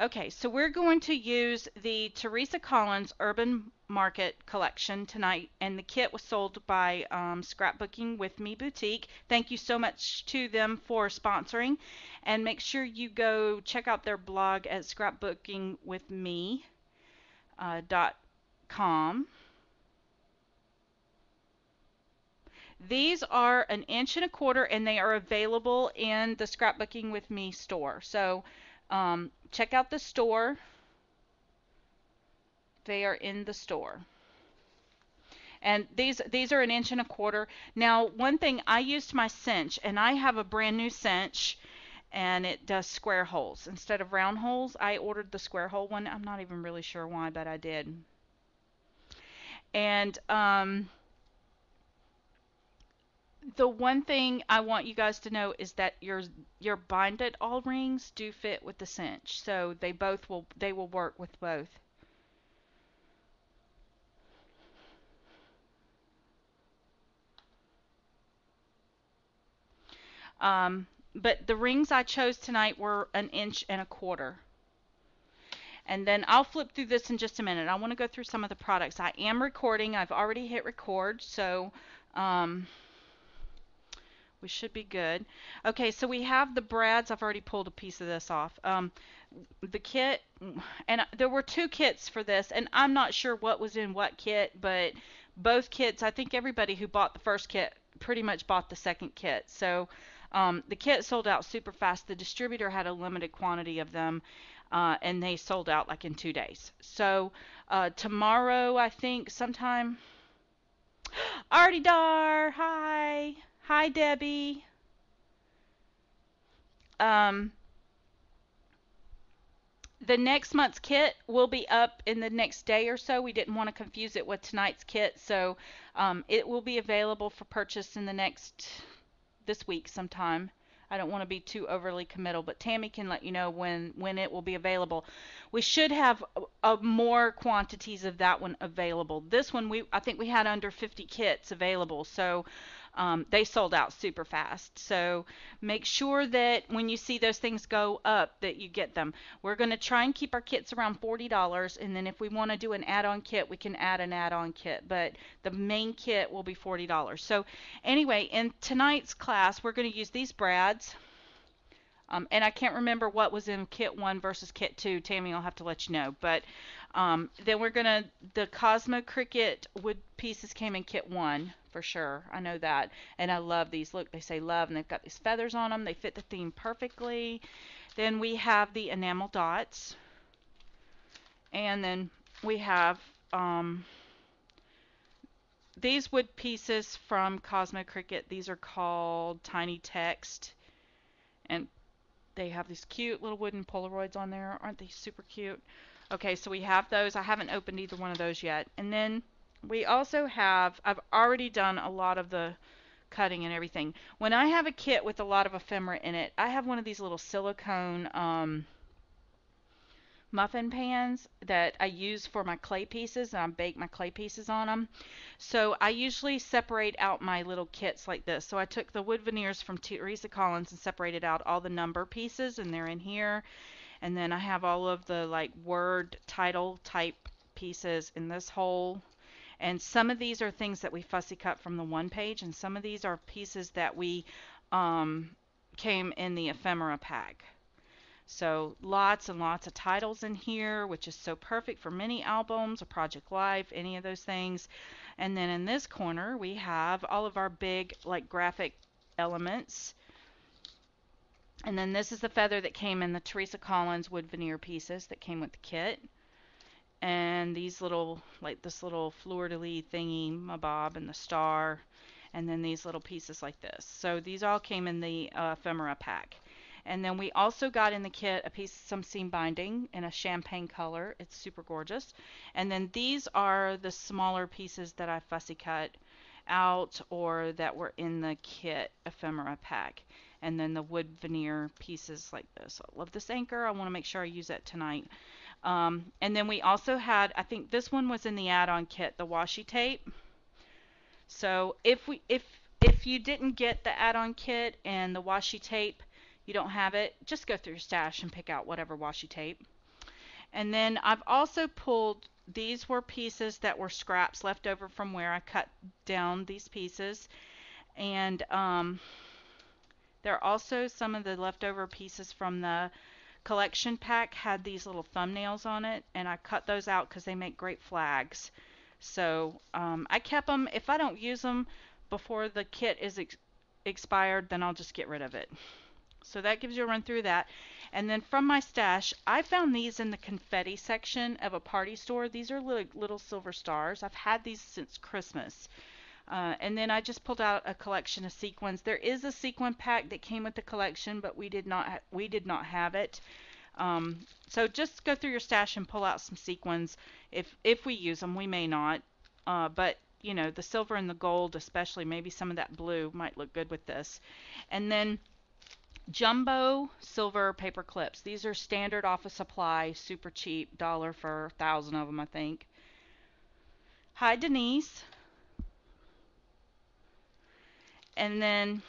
Okay, so we're going to use the Teresa Collins Urban Market collection tonight, and the kit was sold by Scrapbooking with Me Boutique. Thank you so much to them for sponsoring, and make sure you go check out their blog at scrapbookingwithme.com. These are 1.25 inches, and they are available in the Scrapbooking with Me store. So check out the store. They are in the store. And these are 1.25 inches. Now, one thing, I used my cinch, and I have a brand new cinch, and it does square holes instead of round holes. I ordered the square hole one. I'm not even really sure why, but I did. And the one thing I want you guys to know is that your bind it all rings do fit with the cinch, so they will work with both. But the rings I chose tonight were 1.25 inches. And then I'll flip through this in just a minute. I want to go through some of the products. I am recording. I've already hit record, so we should be good. Okay, so we have the brads. I've already pulled a piece of this off. The kit, and there were 2 kits for this, and I'm not sure what was in what kit, but both kits, I think everybody who bought the first kit pretty much bought the second kit. So the kit sold out super fast. The distributor had a limited quantity of them, and they sold out like in 2 days. So tomorrow, I think sometime. Artie Dar, hi. Hi, Debbie. Um, the next month's kit will be up in the next day or so. We didn't want to confuse it with tonight's kit, so it will be available for purchase in this week sometime. I don't want to be too overly committal, but Tammy can let you know when it will be available. We should have more quantities of that one available. This one, I think we had under 50 kits available, so they sold out super fast. So make sure that when you see those things go up that you get them. We're going to try and keep our kits around $40, and then if we want to do an add-on kit, we can add an add-on kit, but the main kit will be $40. So anyway, in tonight's class, we're going to use these brads. And I can't remember what was in kit 1 versus kit 2. Tammy, I'll have to let you know. But then the Cosmo Cricket wood pieces came in kit 1 for sure. I know that. And I love these. Look, they say love, and they've got these feathers on them. They fit the theme perfectly. Then we have the enamel dots. And then we have these wood pieces from Cosmo Cricket. These are called Tiny Text. And they have these cute little wooden Polaroids on there. Aren't they super cute? Okay, so we have those. I haven't opened either one of those yet. And then we also have, I've already done a lot of the cutting and everything. When I have a kit with a lot of ephemera in it, I have one of these little silicone muffin pans that I use for my clay pieces, and I bake my clay pieces on them. So I usually separate out my little kits like this. So I took the wood veneers from Teresa Collins and separated out all the number pieces, and they're in here. And then I have all of the like word title type pieces in this hole. And some of these are things that we fussy cut from the one page, and some of these are pieces that we came in the ephemera pack. So lots and lots of titles in here, which is so perfect for mini albums, a project life, any of those things. And then in this corner we have all of our big like graphic elements. And then this is the feather that came in the Teresa Collins wood veneer pieces that came with the kit. And these little, like this little fleur-de-lis thingy, my bob and the star, and then these little pieces like this. So these all came in the ephemera pack. And then we also got in the kit some seam binding in a champagne color. It's super gorgeous. And then these are the smaller pieces that I fussy cut out or that were in the kit ephemera pack. And then the wood veneer pieces like this. I love this anchor. I want to make sure I use that tonight. And then we also had, I think this one was in the add-on kit, the washi tape. So if you didn't get the add-on kit and the washi tape, you don't have it, just go through your stash and pick out whatever washi tape. And then I've also pulled, these were pieces that were scraps left over from where I cut down these pieces. And there are also some of the leftover pieces from the collection pack had these little thumbnails on it, and I cut those out because they make great flags. So I kept them. If I don't use them before the kit is expired, then I'll just get rid of it. So that gives you a run through that. And then from my stash, I found these in the confetti section of a party store. These are little silver stars. I've had these since Christmas. And then I just pulled out a collection of sequins. There is a sequin pack that came with the collection, but we did not have it. So just go through your stash and pull out some sequins. If we use them, we may not. But you know, the silver and the gold, especially maybe some of that blue, might look good with this. And then jumbo silver paper clips. These are standard office supply, super cheap, $1 for 1,000 of them, I think. Hi, Denise. And then,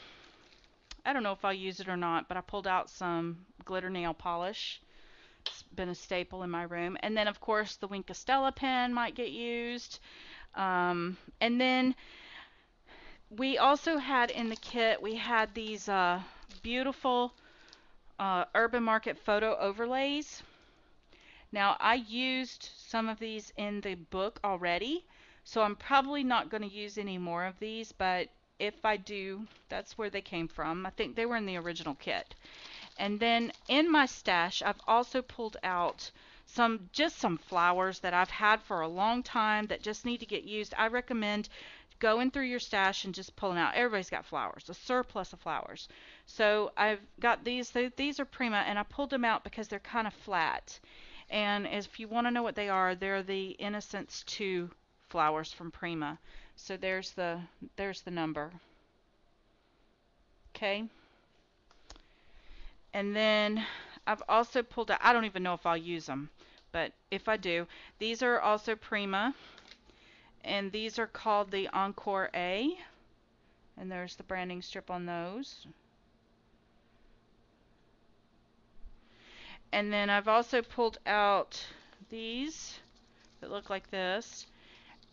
I don't know if I'll use it or not, but I pulled out some glitter nail polish. It's been a staple in my room. And then, of course, the Wink Stella pen might get used. And then, we also had in the kit, we had these beautiful Urban Market photo overlays. Now, I used some of these in the book already, so I'm probably not going to use any more of these, but if I do, that's where they came from. I think they were in the original kit. And then in my stash, I've also pulled out just some flowers that I've had for a long time that just need to get used. I recommend going through your stash and just pulling out. Everybody's got flowers, a surplus of flowers. So I've got these. These are Prima, and I pulled them out because they're kind of flat. And if you want to know what they are, they're the Innocence 2 flowers from Prima. So there's the number. Okay. And then I've also pulled out, I don't even know if I'll use them, but if I do, these are also Prima, and these are called the Encore A, and there's the branding strip on those. And then I've also pulled out these that look like this,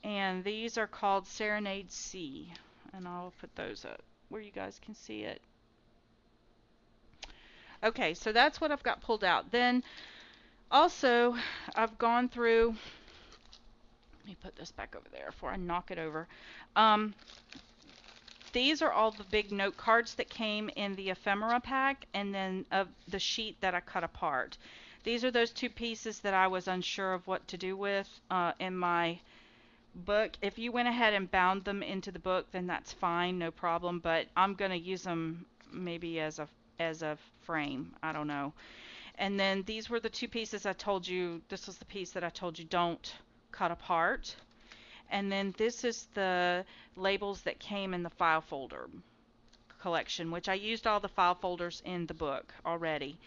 and these are called Serenade C, and I'll put those up where you guys can see it. Okay, so that's what I've got pulled out. Then also I've gone through, let me put this back over there before I knock it over. These are all the big note cards that came in the ephemera pack, and then the sheet that I cut apart. These are those two pieces that I was unsure of what to do with in my book. If you went ahead and bound them into the book, then that's fine, no problem, but I'm going to use them maybe as a frame, I don't know. And then these were the two pieces I told you, this was the piece that I told you don't cut apart. And then this is the labels that came in the file folder collection, which I used all the file folders in the book already.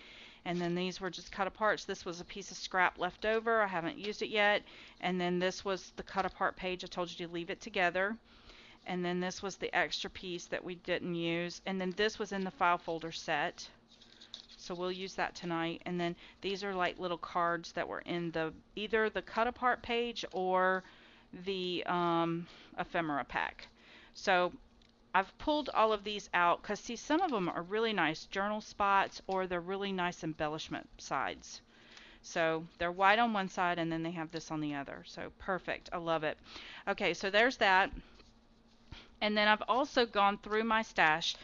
And then these were just cut apart. This was a piece of scrap left over. I haven't used it yet. And then this was the cut apart page. I told you to leave it together. And then this was the extra piece that we didn't use. And then this was in the file folder set. So we'll use that tonight. And then these are like little cards that were in either the cut apart page or the ephemera pack. So I've pulled all of these out because see, some of them are really nice journal spots, or they're really nice embellishment sides. So they're white on one side and then they have this on the other. So perfect. I love it. Okay, so there's that. And then I've also gone through my stash.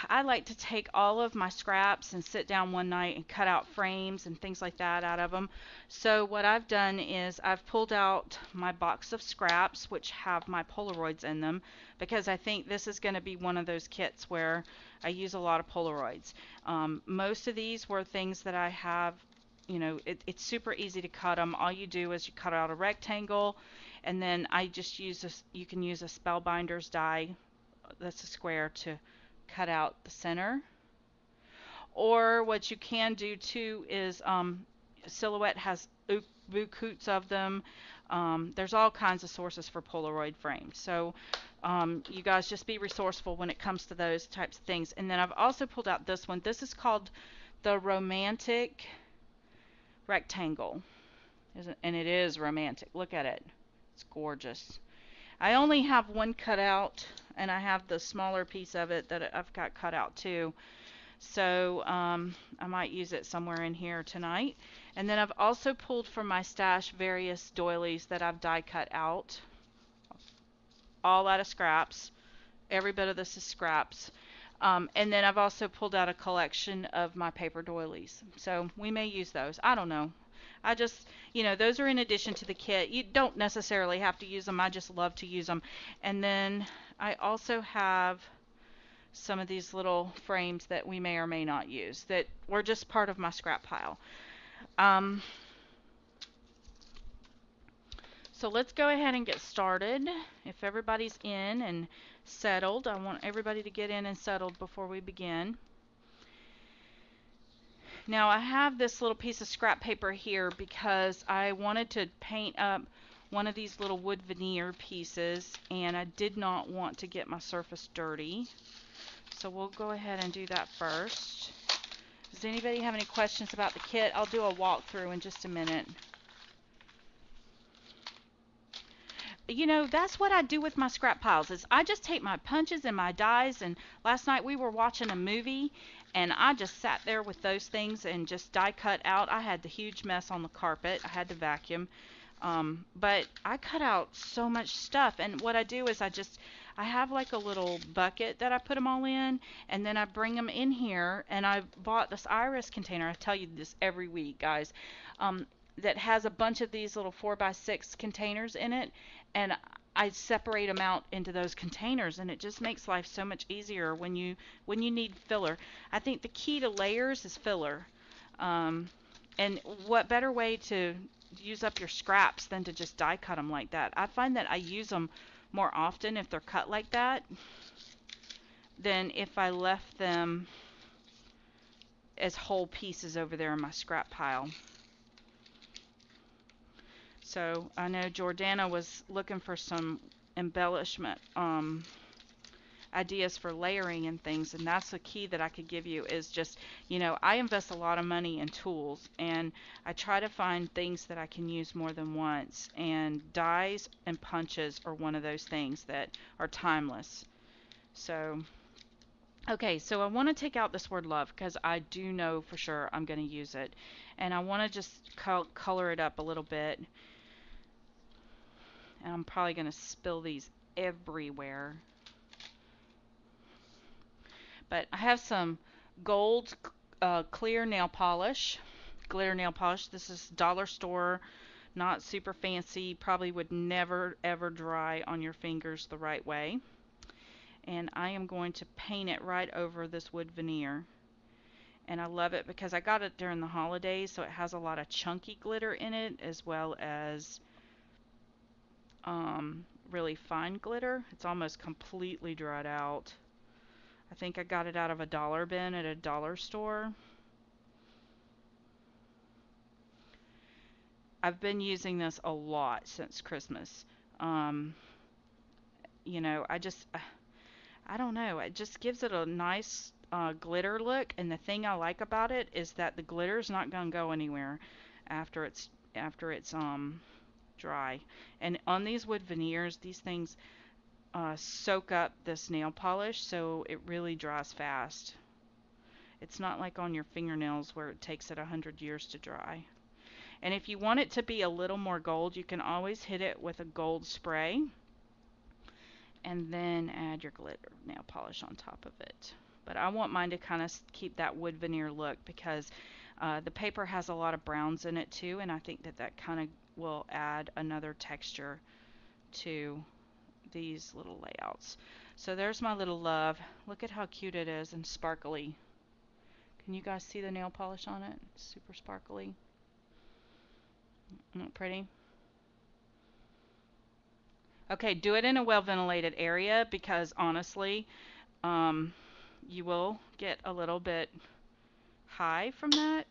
I like to take all of my scraps and sit down one night and cut out frames and things like that out of them. So what I've done is I've pulled out my box of scraps, which have my Polaroids in them, because I think this is going to be one of those kits where I use a lot of Polaroids. Most of these were things that I have, you know, it's super easy to cut them. All you do is you cut out a rectangle, and then I just use this, you can use a Spellbinders die, that's a square, to cut out the center. Or what you can do too is Silhouette has bucoots of them. There's all kinds of sources for Polaroid frames. So you guys just be resourceful when it comes to those types of things. And then I've also pulled out this one. This is called the Romantic rectangle. And it is romantic. Look at it. It's gorgeous. I only have one cut out, and I have the smaller piece of it that I've got cut out too. So I might use it somewhere in here tonight. And then I've also pulled from my stash various doilies that I've die cut out, all out of scraps. Every bit of this is scraps. And then I've also pulled out a collection of my paper doilies. So we may use those. I don't know. I just, those are in addition to the kit. You don't necessarily have to use them. I just love to use them. And then I also have some of these little frames that we may or may not use that were just part of my scrap pile. So let's go ahead and get started. If everybody's in and settled, I want everybody to get in and settled before we begin. Now I have this little piece of scrap paper here because I wanted to paint up one of these little wood veneer pieces, and I did not want to get my surface dirty. So we'll go ahead and do that first. Does anybody have any questions about the kit? I'll do a walkthrough in just a minute. That's what I do with my scrap piles, is I just take my punches and my dies, and last night we were watching a movie and I just sat there with those things and just die cut out. I had the huge mess on the carpet. I had to vacuum. But I cut out so much stuff, and what I do is I have like a little bucket that I put them all in, and then I bring them in here, and I bought this iris container. I tell you this every week, guys, that has a bunch of these little 4x6 containers in it, and I separate them out into those containers, and it just makes life so much easier when you need filler. I think the key to layers is filler. And what better way to use up your scraps than to just die cut them like that? I find that I use them more often if they're cut like that than if I left them as whole pieces over there in my scrap pile. So I know Jordana was looking for some embellishment ideas for layering and things, and that's the key that I could give you is just, I invest a lot of money in tools, and I try to find things that I can use more than once, and dies and punches are one of those things that are timeless. So okay, so I want to take out this word love because I do know for sure I'm going to use it, and I want to just color it up a little bit. And I'm probably going to spill these everywhere. But I have some gold clear nail polish, glitter nail polish. This is dollar store, not super fancy, probably would never ever dry on your fingers the right way. And I am going to paint it right over this wood veneer. And I love it because I got it during the holidays, so it has a lot of chunky glitter in it as well as really fine glitter. It's almost completely dried out. I think I got it out of a dollar bin at a dollar store. I've been using this a lot since Christmas. I don't know, it just gives it a nice glitter look, and the thing I like about it is that the glitter is not going to go anywhere after it's dry. And on these wood veneers, these things soak up this nail polish, so it really dries fast. It's not like on your fingernails where it takes it 100 years to dry. And if you want it to be a little more gold, you can always hit it with a gold spray and then add your glitter nail polish on top of it. But I want mine to kind of keep that wood veneer look because the paper has a lot of browns in it too, and I think that kind of will add another texture to these little layouts. So there's my little love. Look at how cute it is and sparkly. Can you guys see the nail polish on it? It's super sparkly. Isn't that pretty? Okay, do it in a well ventilated area because honestly, you will get a little bit high from that.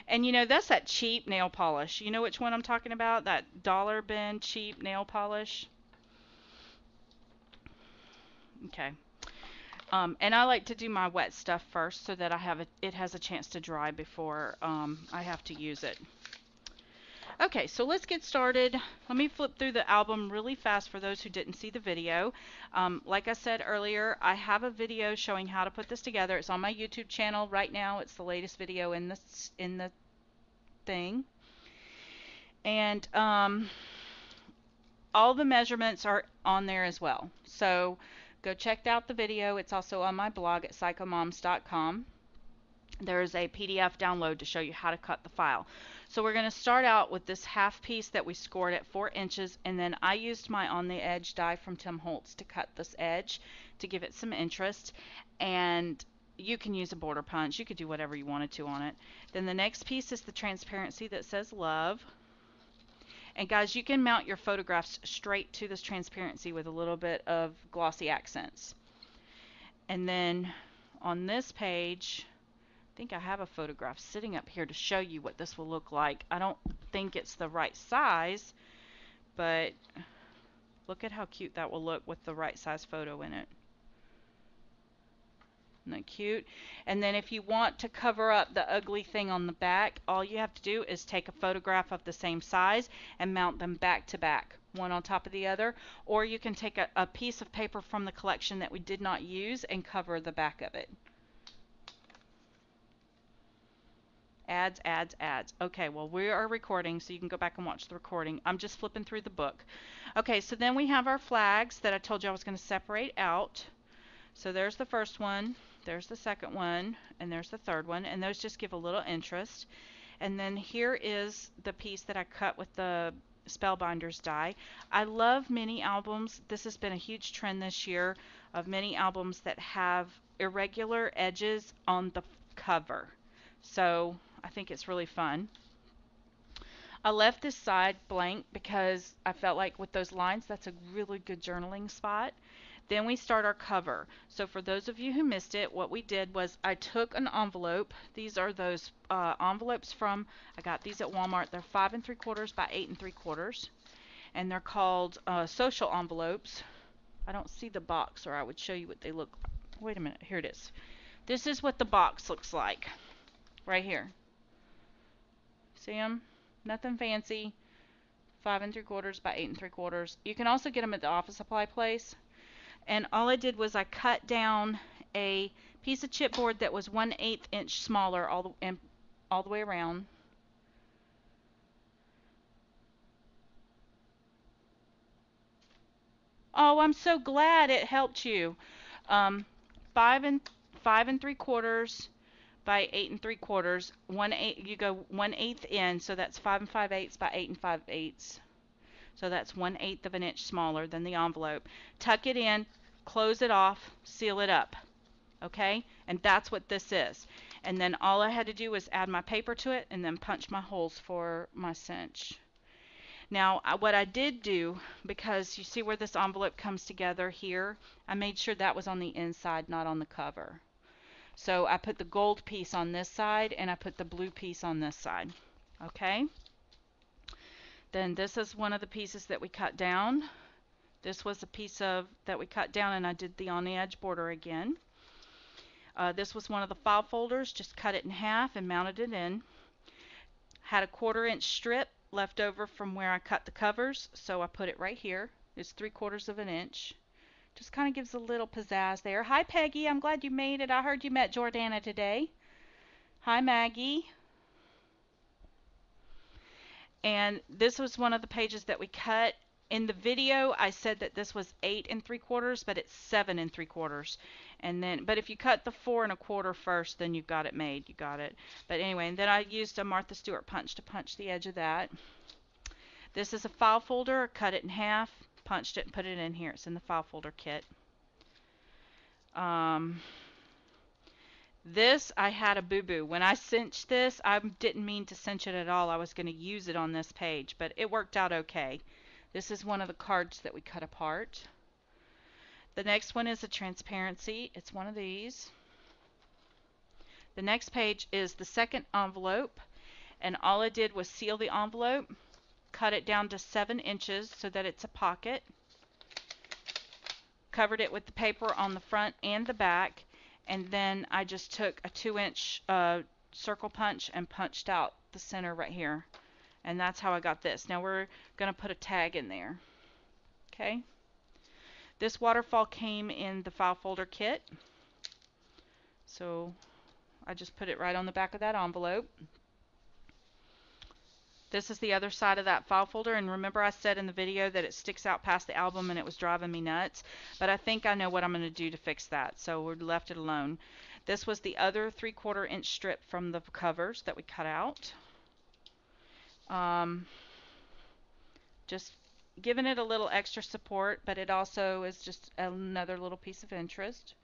And that's that cheap nail polish. You know which one I'm talking about? That dollar bin cheap nail polish. Okay. And I like to do my wet stuff first so that it has a chance to dry before I have to use it. Okay, so let's get started. Let me flip through the album really fast for those who didn't see the video. Like I said earlier, I have a video showing how to put this together. It's on my YouTube channel right now. It's the latest video in the thing. And all the measurements are on there as well. So go check out the video. It's also on my blog at psychomoms.com. There's a PDF download to show you how to cut the file. So we're going to start out with this half piece that we scored at 4 inches, and then I used my on the edge die from Tim Holtz to cut this edge to give it some interest, and you can use a border punch. You could do whatever you wanted to on it. Then the next piece is the transparency that says love. And guys, you can mount your photographs straight to this transparency with a little bit of glossy accents. And then on this page, I think I have a photograph sitting up here to show you what this will look like. I don't think it's the right size, but look at how cute that will look with the right size photo in it. Isn't that cute? And then if you want to cover up the ugly thing on the back, all you have to do is take a photograph of the same size and mount them back to back, one on top of the other. Or you can take a piece of paper from the collection that we did not use and cover the back of it. Ads, ads, ads. Okay, well, we are recording, so you can go back and watch the recording. I'm just flipping through the book. Okay, so then we have our flags that I told you I was going to separate out. So there's the first one, there's the second one, and there's the third one, and those just give a little interest. And then here is the piece that I cut with the Spellbinders die. I love mini albums. This has been a huge trend this year of mini albums that have irregular edges on the cover. So I think it's really fun. I left this side blank because I felt like with those lines, that's a really good journaling spot. Then we start our cover. So for those of you who missed it, what we did was I took an envelope. These are those envelopes from, I got these at Walmart. They're 5 3/4 by 8 3/4. And they're called social envelopes. I don't see the box, or I would show you what they look like. Wait a minute, here it is. This is what the box looks like. Right here. See them? Nothing fancy. 5 3/4 by 8 3/4. You can also get them at the office supply place. And all I did was I cut down a piece of chipboard that was 1/8 inch smaller all the way around. Oh, I'm so glad it helped you. 5 3/4 by 8 3/4. 1/8. You go 1/8 in, so that's 5 5/8 by 8 5/8. So that's 1/8 of an inch smaller than the envelope. Tuck it in, close it off, seal it up. Okay? And that's what this is. And then all I had to do was add my paper to it and then punch my holes for my cinch. Now, what I did do, because you see where this envelope comes together here, I made sure that was on the inside, not on the cover. So I put the gold piece on this side and I put the blue piece on this side. Okay? Then this is one of the pieces that we cut down. This was a piece that we cut down, and I did the on the edge border again. This was one of the file folders, just cut it in half and mounted it in. Had a 1/4 inch strip left over from where I cut the covers, so I put it right here. It's 3/4 of an inch. Just kind of gives a little pizzazz there. Hi Peggy, I'm glad you made it. I heard you met Jordana today. Hi Maggie. And this was one of the pages that we cut. In the video, I said that this was 8 3/4, but it's 7 3/4. And then, but if you cut the 4 1/4 first, then you've got it made. You got it. But anyway, and then I used a Martha Stewart punch to punch the edge of that. This is a file folder. I cut it in half, punched it, and put it in here. It's in the file folder kit. This, I had a boo-boo. When I cinched this, I didn't mean to cinch it at all. I was going to use it on this page, but it worked out okay. This is one of the cards that we cut apart. The next one is a transparency. It's one of these. The next page is the second envelope, and all I did was seal the envelope, cut it down to 7 inches so that it's a pocket. covered it with the paper on the front and the back, and then I just took a 2-inch circle punch and punched out the center right here. And that's how I got this. Now we're going to put a tag in there. Okay. This waterfall came in the file folder kit. So I just put it right on the back of that envelope. This is the other side of that file folder, and remember I said in the video that it sticks out past the album and it was driving me nuts, but I think I know what I'm going to do to fix that, so we left it alone. This was the other 3/4 inch strip from the covers that we cut out. Just giving it a little extra support, but it also is just another little piece of interest.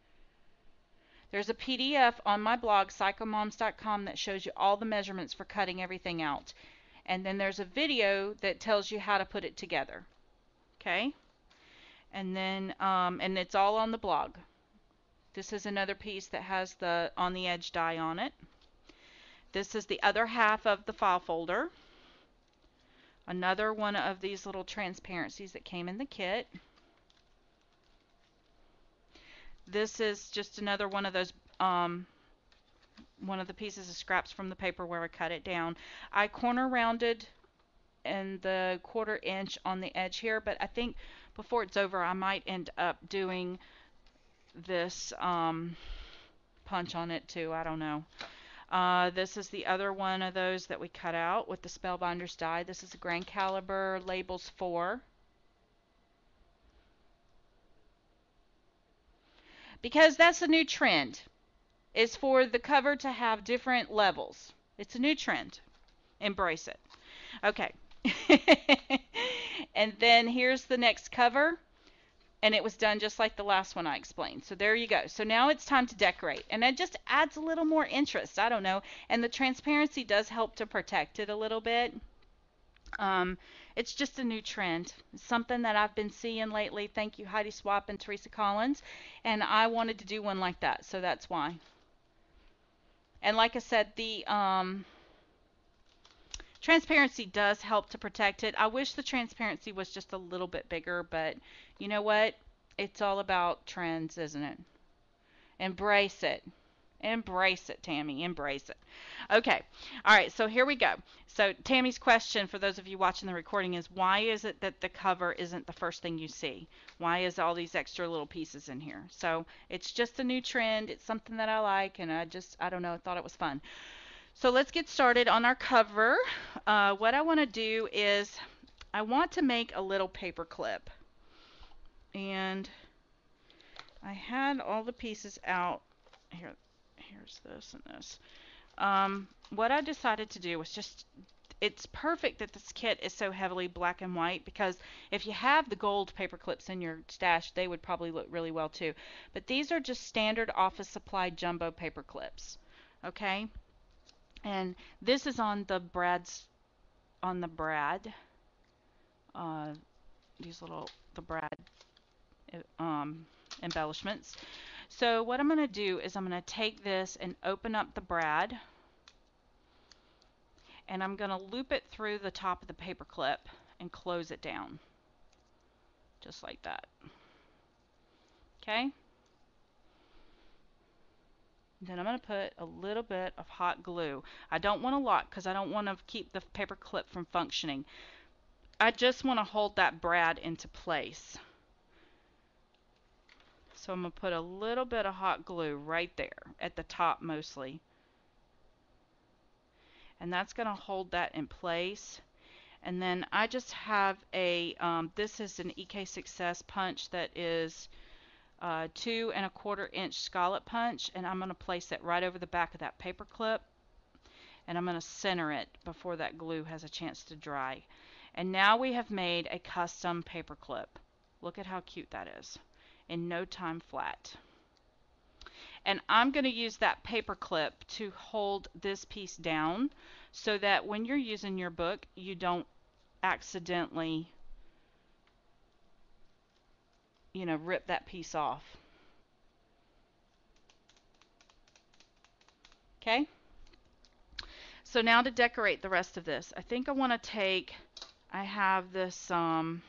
There's a PDF on my blog, psychomoms.com, that shows you all the measurements for cutting everything out. And then there's a video that tells you how to put it together. Okay? And then, and it's all on the blog. This is another piece that has the on the edge die on it. This is the other half of the file folder. Another one of these little transparencies that came in the kit. This is just another one of those, one of the pieces of scraps from the paper where I cut it down. I corner rounded in the 1/4 inch on the edge here, but I think before it's over I might end up doing this punch on it too. I don't know. This is the other one of those that we cut out with the Spellbinders die. This is a grain caliber labels 4. Because that's a new trend, is for the cover to have different levels. It's a new trend. Embrace it. Okay. And then here's the next cover, and it was done just like the last one I explained. So there you go. So now it's time to decorate, and it just adds a little more interest. I don't know. And the transparency does help to protect it a little bit. It's just a new trend. It's something that I've been seeing lately. Thank you, Heidi Swap and Teresa Collins. And I wanted to do one like that, so that's why. And like I said, the transparency does help to protect it. I wish the transparency was just a little bit bigger, but you know what? It's all about trends, isn't it? Embrace it. Embrace it, Tammy. Embrace it. Okay. All right. So here we go. So Tammy's question for those of you watching the recording is, why is it that the cover isn't the first thing you see? Why is all these extra little pieces in here? So it's just a new trend. It's something that I like, and I don't know, I thought it was fun. So let's get started on our cover. What I want to do is I want to make a little paper clip. And I had all the pieces out. Here's this and this. What I decided to do was just, it's perfect that this kit is so heavily black and white, because if you have the gold paper clips in your stash, they would probably look really well too. But these are just standard office supply jumbo paper clips. Okay? And this is on the Brad, these little, the Brad embellishments. So what I'm going to do is I'm going to take this and open up the brad, and I'm going to loop it through the top of the paper clip and close it down, just like that. Okay? Then I'm going to put a little bit of hot glue. I don't want a lot because I don't want to keep the paper clip from functioning. I just want to hold that brad into place. So I'm going to put a little bit of hot glue right there at the top mostly. And that's going to hold that in place. And then I just have a, this is an EK Success punch that is 2 1/4 inch scallop punch. And I'm going to place it right over the back of that paper clip. And I'm going to center it before that glue has a chance to dry. And now we have made a custom paper clip. Look at how cute that is. In no time flat. And I'm going to use that paper clip to hold this piece down so that when you're using your book, you don't accidentally, you know, rip that piece off. Okay? So now to decorate the rest of this, I think I want to take, I have this, I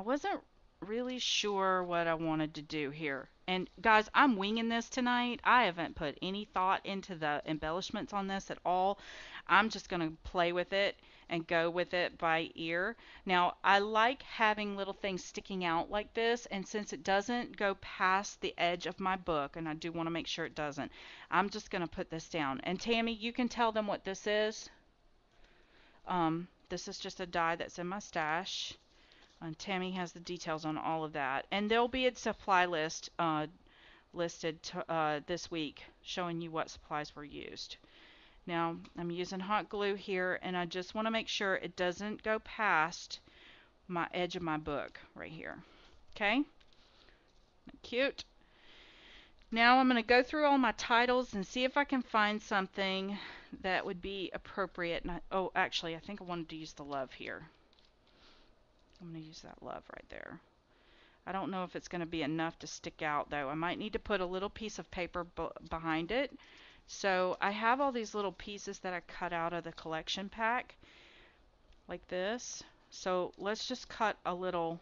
wasn't really sure what I wanted to do here. And guys, I'm winging this tonight. I haven't put any thought into the embellishments on this at all. I'm just going to play with it and go with it by ear. Now, I like having little things sticking out like this, and since it doesn't go past the edge of my book, and I do want to make sure it doesn't, I'm just going to put this down. And Tammy, you can tell them what this is. This is just a die that's in my stash. And Tammy has the details on all of that. And there'll be a supply list listed this week showing you what supplies were used. Now, I'm using hot glue here, and I just want to make sure it doesn't go past my edge of my book right here. Okay? Cute. Now I'm going to go through all my titles and see if I can find something that would be appropriate. And oh, actually, I think I wanted to use the love here. I'm going to use that love right there. I don't know if it's going to be enough to stick out, though. I might need to put a little piece of paper behind it. So I have all these little pieces that I cut out of the collection pack, like this. So let's just cut a little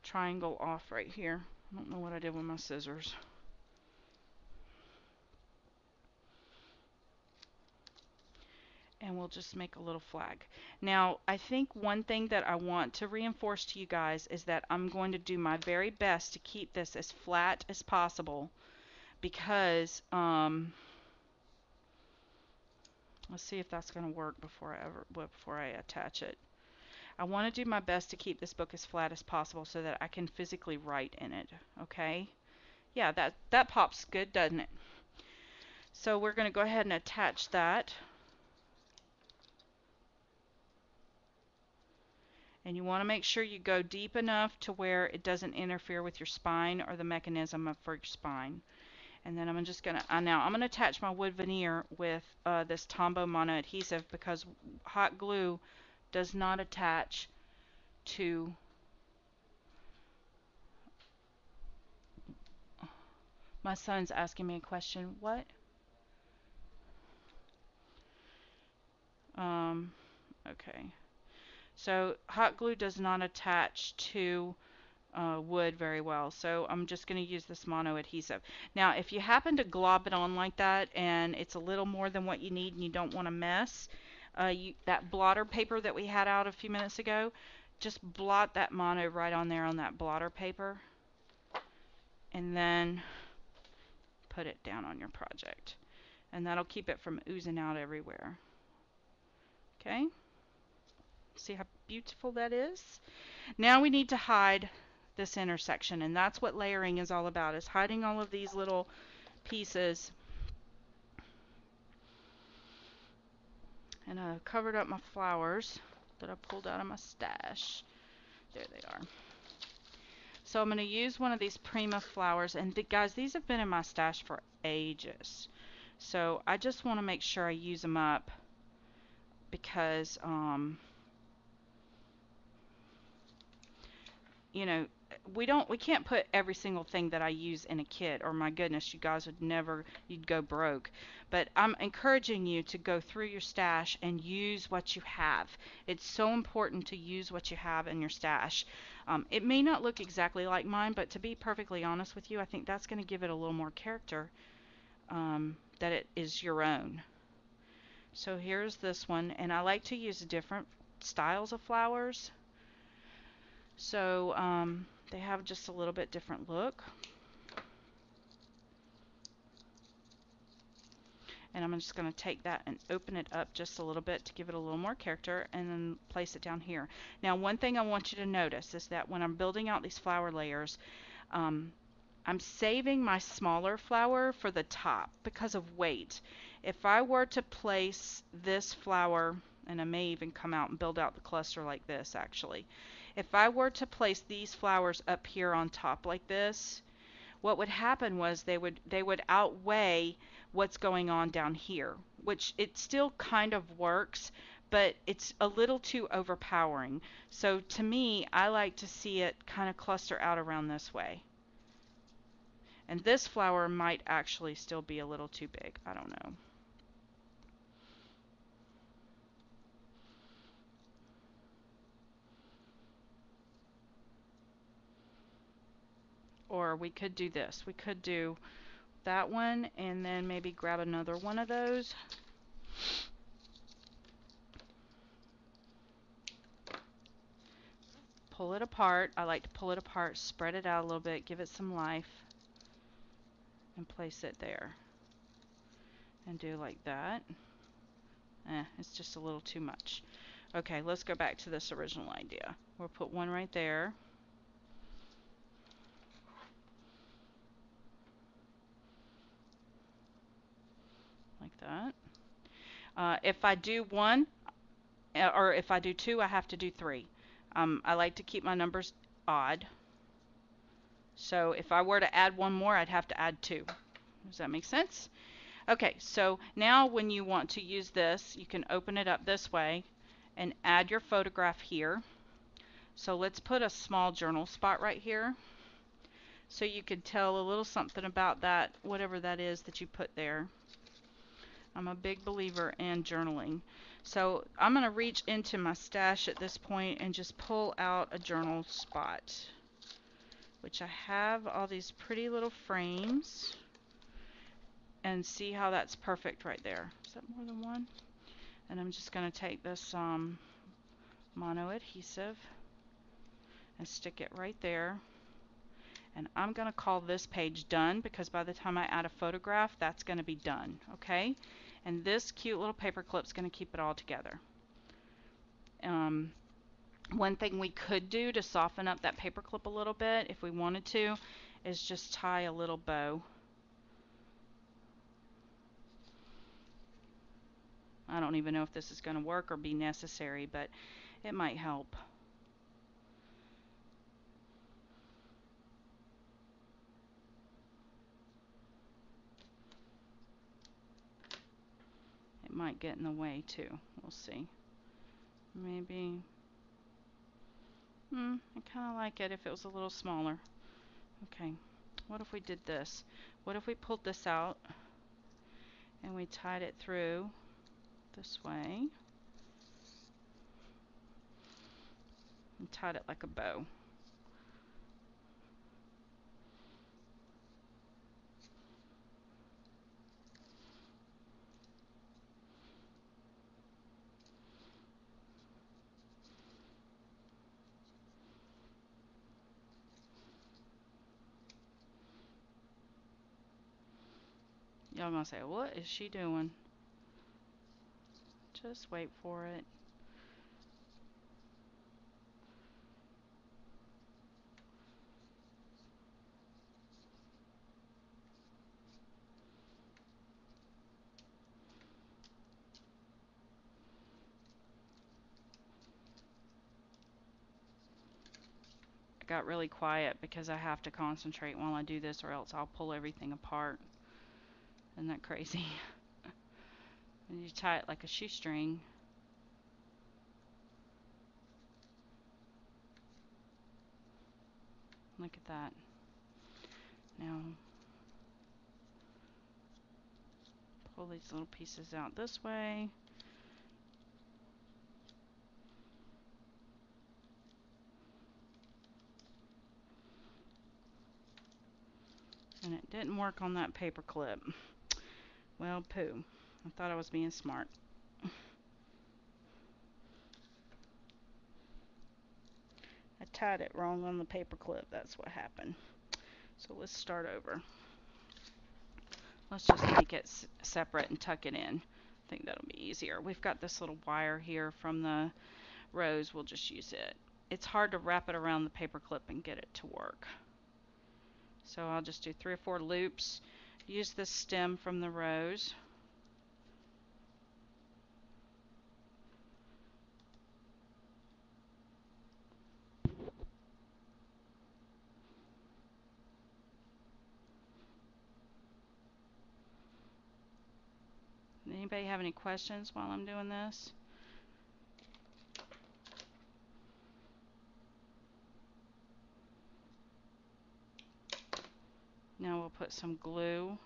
triangle off right here. I don't know what I did with my scissors. And we'll just make a little flag. Now, I think one thing that I want to reinforce to you guys is that I'm going to do my very best to keep this as flat as possible, because let's see if that's going to work before I attach it. I want to do my best to keep this book as flat as possible so that I can physically write in it. Okay? Yeah, that pops good, doesn't it? So we're going to go ahead and attach that. And you want to make sure you go deep enough to where it doesn't interfere with your spine or the mechanism for your spine. And then I'm just going to, now I'm going to attach my wood veneer with this Tombow mono adhesive, because hot glue does not attach to, my son's asking me a question. What? Okay. So hot glue does not attach to wood very well, so I'm just going to use this mono adhesive. Now, if you happen to glob it on like that and it's a little more than what you need and you don't want to mess, that blotter paper that we had out a few minutes ago, just blot that mono right on there on that blotter paper, and then put it down on your project, and that'll keep it from oozing out everywhere. Okay? See how beautiful that is? Now we need to hide this intersection, and that's what layering is all about, is hiding all of these little pieces. And I covered up my flowers that I pulled out of my stash. There they are. So I'm going to use one of these Prima flowers, and guys, these have been in my stash for ages. So I just want to make sure I use them up, because you know, we can't put every single thing that I use in a kit, or my goodness, you guys would never, you'd go broke. But I'm encouraging you to go through your stash and use what you have. It's so important to use what you have in your stash. It may not look exactly like mine, but to be perfectly honest with you, I think that's going to give it a little more character, that it is your own. So here's this one, and I like to use different styles of flowers. So they have just a little bit different look. And I'm just going to take that and open it up just a little bit to give it a little more character, and then place it down here. Now, one thing I want you to notice is that when I'm building out these flower layers, I'm saving my smaller flower for the top because of weight. If I were to place this flower, and I may even come out and build out the cluster like this actually. If I were to place these flowers up here on top like this, what would happen was they would outweigh what's going on down here, which it still kind of works, but it's a little too overpowering. So to me, I like to see it kind of cluster out around this way. And this flower might actually still be a little too big. I don't know. Or we could do this. We could do that one and then maybe grab another one of those. Pull it apart. I like to pull it apart, spread it out a little bit, give it some life, and place it there. And do like that. It's just a little too much. Okay, let's go back to this original idea. We'll put one right there. Like that. If I do one, or if I do two, I have to do three. I like to keep my numbers odd. So if I were to add one more, I'd have to add two. Does that make sense? Okay, so now when you want to use this, you can open it up this way and add your photograph here. So let's put a small journal spot right here so you can tell a little something about that, whatever that is that you put there. I'm a big believer in journaling. So I'm going to reach into my stash at this point and just pull out a journal spot, which I have all these pretty little frames, and see how that's perfect right there. Is that more than one? And I'm just going to take this mono adhesive and stick it right there. And I'm going to call this page done, because by the time I add a photograph, that's going to be done. Okay? And this cute little paper clip is going to keep it all together. One thing we could do to soften up that paper clip a little bit, if we wanted to, is just tie a little bow. I don't even know if this is going to work or be necessary, but it might help. It might get in the way too. We'll see. Maybe. I kind of like it if it was a little smaller. Okay. What if we did this? What if we pulled this out and we tied it through this way and tied it like a bow? Y'all gonna say, what is she doing? Just wait for it. I got really quiet because I have to concentrate while I do this, or else I'll pull everything apart. Isn't that crazy? And you tie it like a shoestring. Look at that. Now pull these little pieces out this way. And it didn't work on that paper clip. Well, poo. I thought I was being smart. I tied it wrong on the paper clip. That's what happened. So let's start over. Let's just make it separate and tuck it in. I think that'll be easier. We've got this little wire here from the rose. We'll just use it. It's hard to wrap it around the paper clip and get it to work. So I'll just do 3 or 4 loops. Use this stem from the rose. Anybody have any questions while I'm doing this? Now we'll put some glue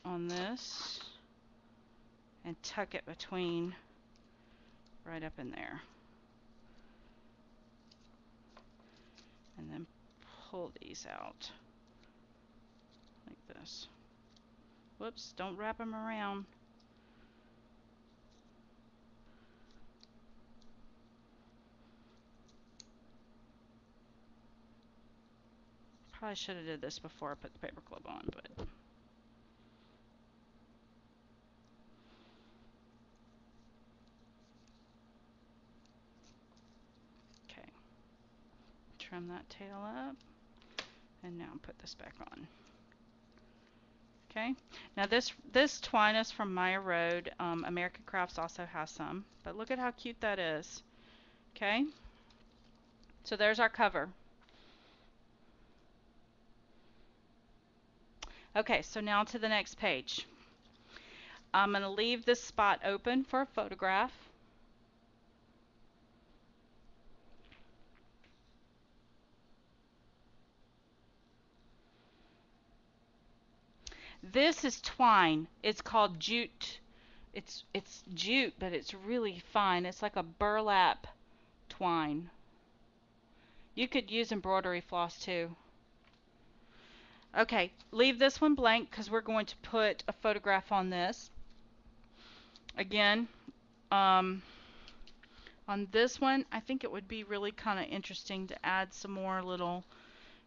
on this and tuck it between, right up in there. And then pull these out like this. Whoops, don't wrap them around. Probably should have did this before I put the paper clip on, but okay. Trim that tail up, and now put this back on. Okay. Now this twine is from Maya Road. American Crafts also has some, but look at how cute that is. Okay. So there's our cover. Okay, so now to the next page. I'm going to leave this spot open for a photograph. This is twine. It's called jute. It's jute, but it's really fine. It's like a burlap twine. You could use embroidery floss too. Okay, leave this one blank because we're going to put a photograph on this. Again, on this one, I think it would be really kind of interesting to add some more little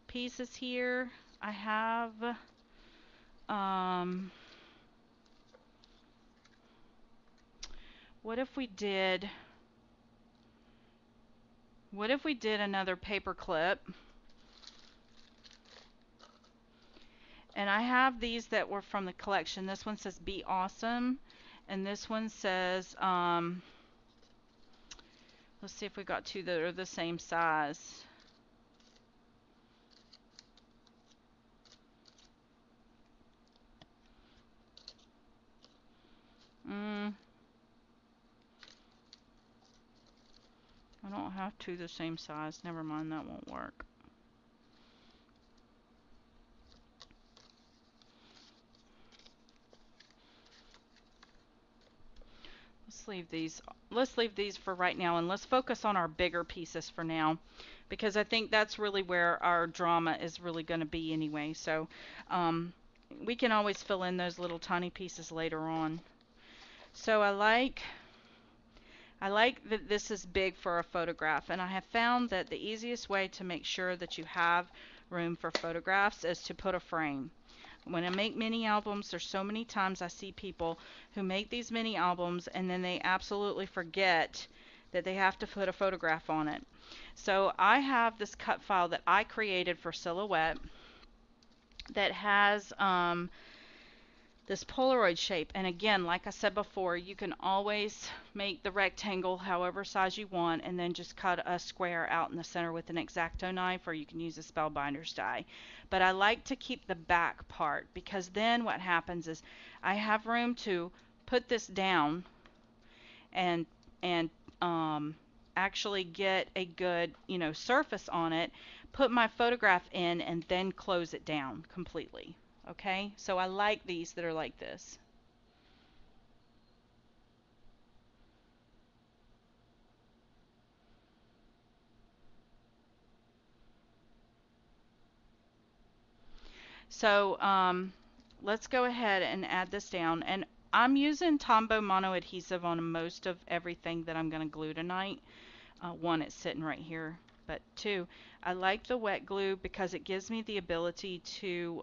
pieces here. I have what if we did another paper clip? And I have these that were from the collection. This one says "Be Awesome," and this one says, let's see if we got two that are the same size. I don't have two the same size. Never mind, that won't work. Let's leave these for right now, and let's focus on our bigger pieces for now, because I think that's really where our drama is really going to be anyway. So we can always fill in those little tiny pieces later on. So I like that this is big for a photograph, and I have found that the easiest way to make sure that you have room for photographs is to put a frame. When I make mini albums, there's so many times I see people who make these mini albums and then they absolutely forget that they have to put a photograph on it. So I have this cut file that I created for Silhouette that has this Polaroid shape. And again, like I said before, you can always make the rectangle however size you want and then just cut a square out in the center with an X-Acto knife, or you can use a Spellbinder's die. But I like to keep the back part, because then what happens is I have room to put this down and actually get a good, surface on it, put my photograph in, and then close it down completely. Okay, so I like these that are like this. So let's go ahead and add this down. And I'm using Tombow mono adhesive on most of everything that I'm going to glue tonight. One, it's sitting right here, but two, I like the wet glue because it gives me the ability to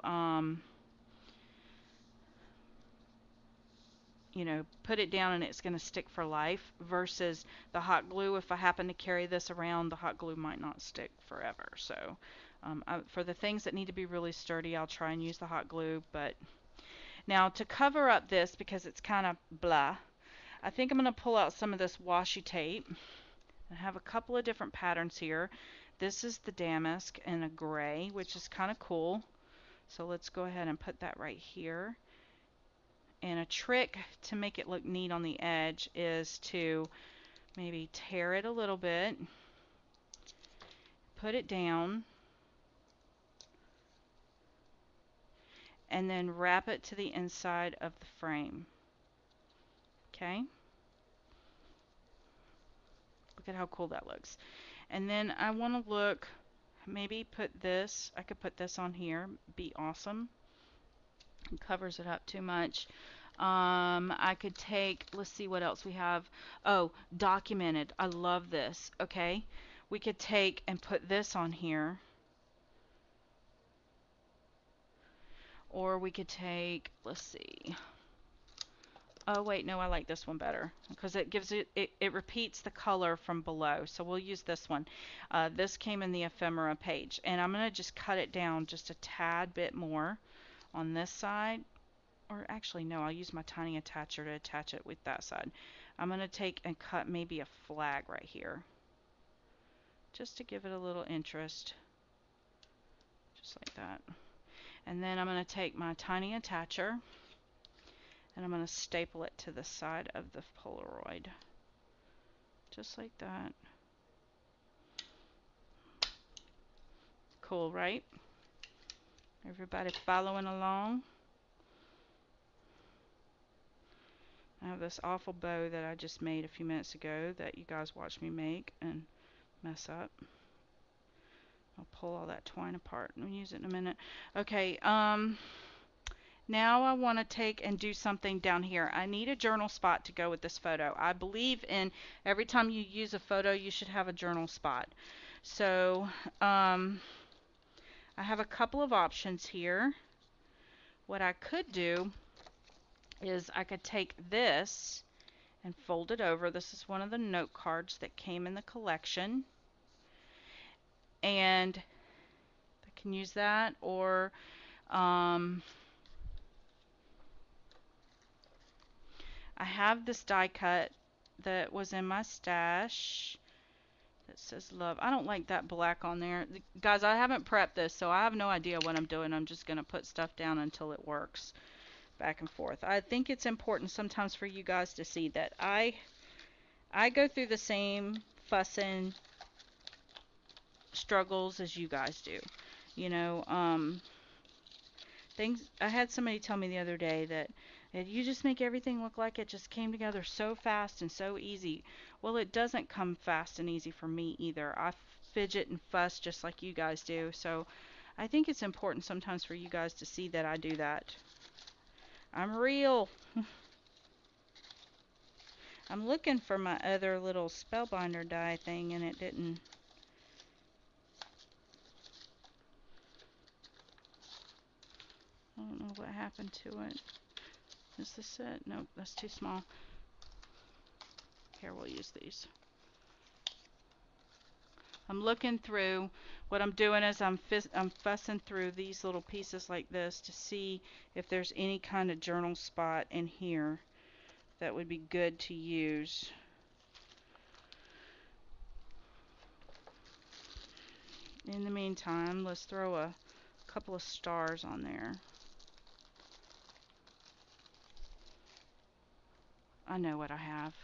put it down and it's going to stick for life, versus the hot glue. If I happen to carry this around, the hot glue might not stick forever. So for the things that need to be really sturdy, I'll try and use the hot glue. But now to cover up this, because it's kind of blah, I think I'm going to pull out some of this washi tape. I have a couple of different patterns here. This is the damask in a gray, which is kind of cool. So let's go ahead and put that right here. And a trick to make it look neat on the edge is to maybe tear it a little bit, put it down, and then wrap it to the inside of the frame. Okay? Look at how cool that looks. And then I want to look maybe put this, I could put this on here, be awesome. It covers it up too much. I could take, let's see what else we have. Oh, documented. I love this. Okay. We could take and put this on here. Or we could take, let's see. Oh wait, no, I like this one better because it gives it repeats the color from below. So we'll use this one. This came in the ephemera page, and I'm going to just cut it down just a tad bit more on this side. Or actually, no, I'll use my tiny attacher to attach it with that side. I'm going to take and cut maybe a flag right here just to give it a little interest, just like that. And then I'm going to take my tiny attacher and I'm going to staple it to the side of the Polaroid. Just like that. Cool, right? Everybody following along? I have this awful bow that I just made a few minutes ago that you guys watched me make and mess up. I'll pull all that twine apart and we'll use it in a minute. Okay, now I want to take and do something down here. I need a journal spot to go with this photo. I believe in every time you use a photo, you should have a journal spot. So I have a couple of options here. What I could do is I could take this and fold it over. This is one of the note cards that came in the collection. And I can use that, or I have this die cut that was in my stash that says love. I don't like that black on there. Guys, I haven't prepped this, so I have no idea what I'm doing. I'm just going to put stuff down until it works back and forth. I think it's important sometimes for you guys to see that I go through the same fussing struggles as you guys do. You know, things, I had somebody tell me the other day that you just make everything look like it just came together so fast and so easy. Well, it doesn't come fast and easy for me either. I fidget and fuss just like you guys do. So I think it's important sometimes for you guys to see that I do that. I'm real. I'm looking for my other little spellbinder die thing and it didn't. I don't know what happened to it. Is this it? Nope, that's too small. Here, we'll use these. I'm looking through. What I'm doing is I'm fussing through these little pieces like this to see if there's any kind of journal spot in here that would be good to use. In the meantime, let's throw a couple of stars on there. I know what I have.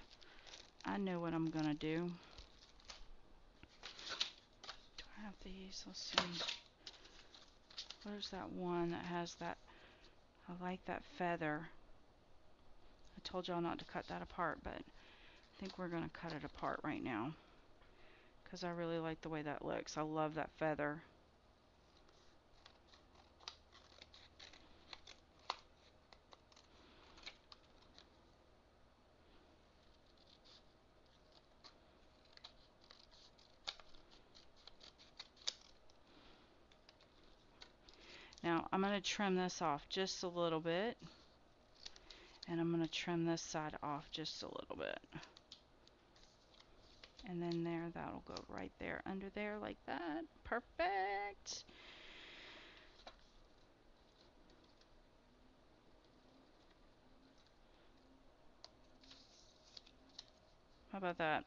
I know what I'm gonna do. Do I have these? Let's see. Where's that one that has that? I like that feather. I told y'all not to cut that apart, but I think we're gonna cut it apart right now because I really like the way that looks. I love that feather. Now I'm going to trim this off just a little bit, and I'm going to trim this side off just a little bit, and then there, that'll go right there under there like that. Perfect. How about that?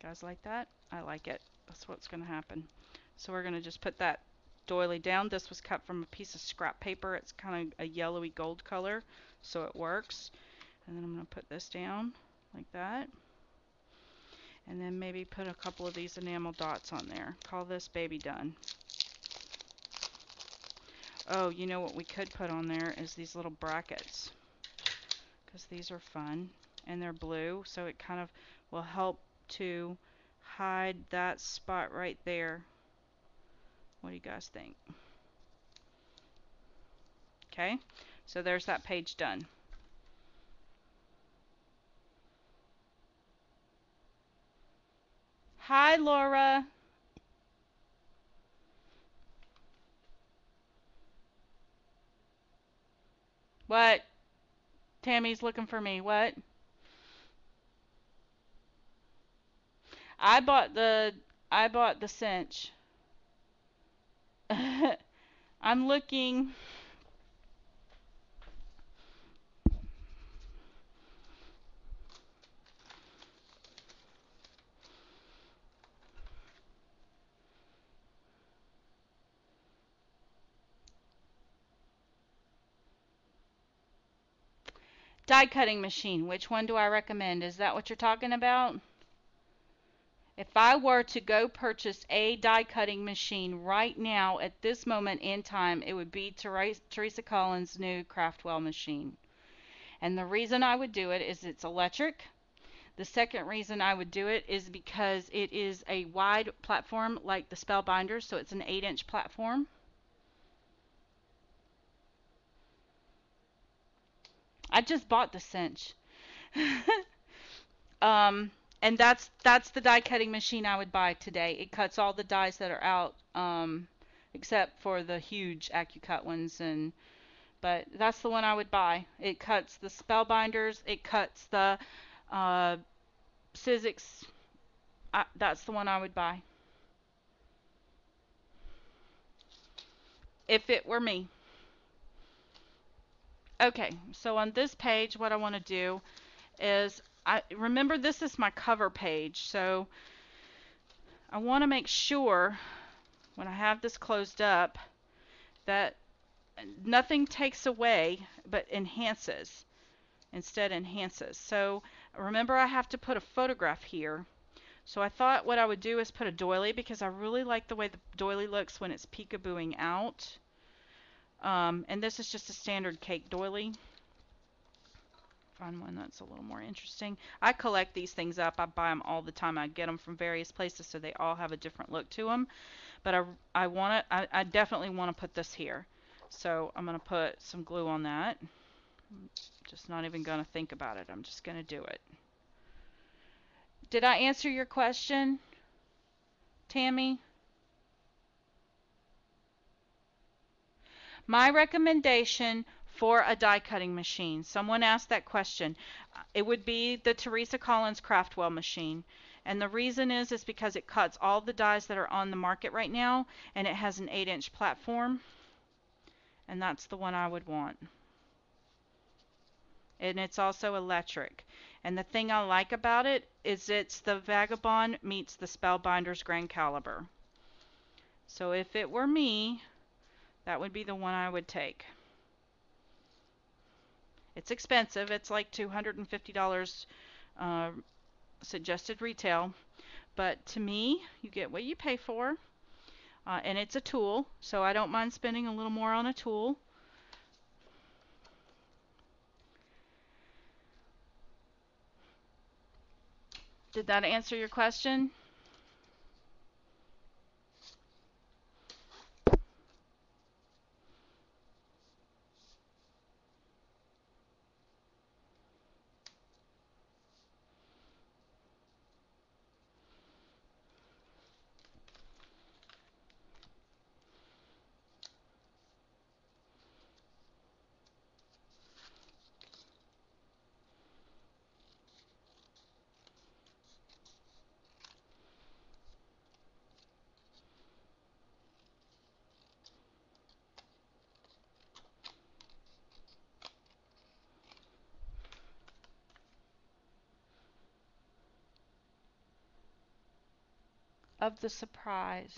Guys like that? I like it. That's what's going to happen. So we're going to just put that doily down. This was cut from a piece of scrap paper. It's kind of a yellowy gold color, so it works. And then I'm going to put this down like that. And then maybe put a couple of these enamel dots on there. Call this baby done. Oh, you know what we could put on there is these little brackets, because these are fun and they're blue, so it kind of will help to hide that spot right there. What do you guys think? Okay, so there's that page done. Hi, Laura. What? Tammy's looking for me. What? I bought the cinch. I'm looking. Die cutting machine. Which one do I recommend? Is that what you're talking about? If I were to go purchase a die cutting machine right now at this moment in time, it would be Teresa Collins' new Craftwell machine. And the reason I would do it is it's electric. The second reason I would do it is because it is a wide platform like the Spellbinders, so it's an 8-inch platform. I just bought the cinch. And that's the die cutting machine I would buy today. It cuts all the dies that are out, except for the huge AccuCut ones, but that's the one I would buy. It cuts the Spellbinders. It cuts the Sizzix. That's the one I would buy if it were me. Okay, so on this page, what I want to do is, remember this is my cover page, so I want to make sure when I have this closed up that nothing takes away but enhances. Instead enhances. So remember I have to put a photograph here. So I thought what I would do is put a doily because I really like the way the doily looks when it's peekabooing out. And this is just a standard cake doily. Find one that's a little more interesting. I collect these things up. I buy them all the time. I get them from various places so they all have a different look to them. But I definitely want to put this here. So I'm going to put some glue on that. I'm just not even going to think about it. I'm just going to do it. Did I answer your question, Tammy? My recommendation for a die cutting machine, someone asked that question. It would be the Teresa Collins Craftwell machine. And the reason is because it cuts all the dies that are on the market right now, and it has an 8-inch platform. And that's the one I would want. And it's also electric. And the thing I like about it is it's the Vagabond meets the Spellbinders Grand Caliber. So if it were me, that would be the one I would take. It's expensive. It's like $250 suggested retail. But to me, you get what you pay for. And it's a tool, so I don't mind spending a little more on a tool. Did that answer your question? Of the surprise.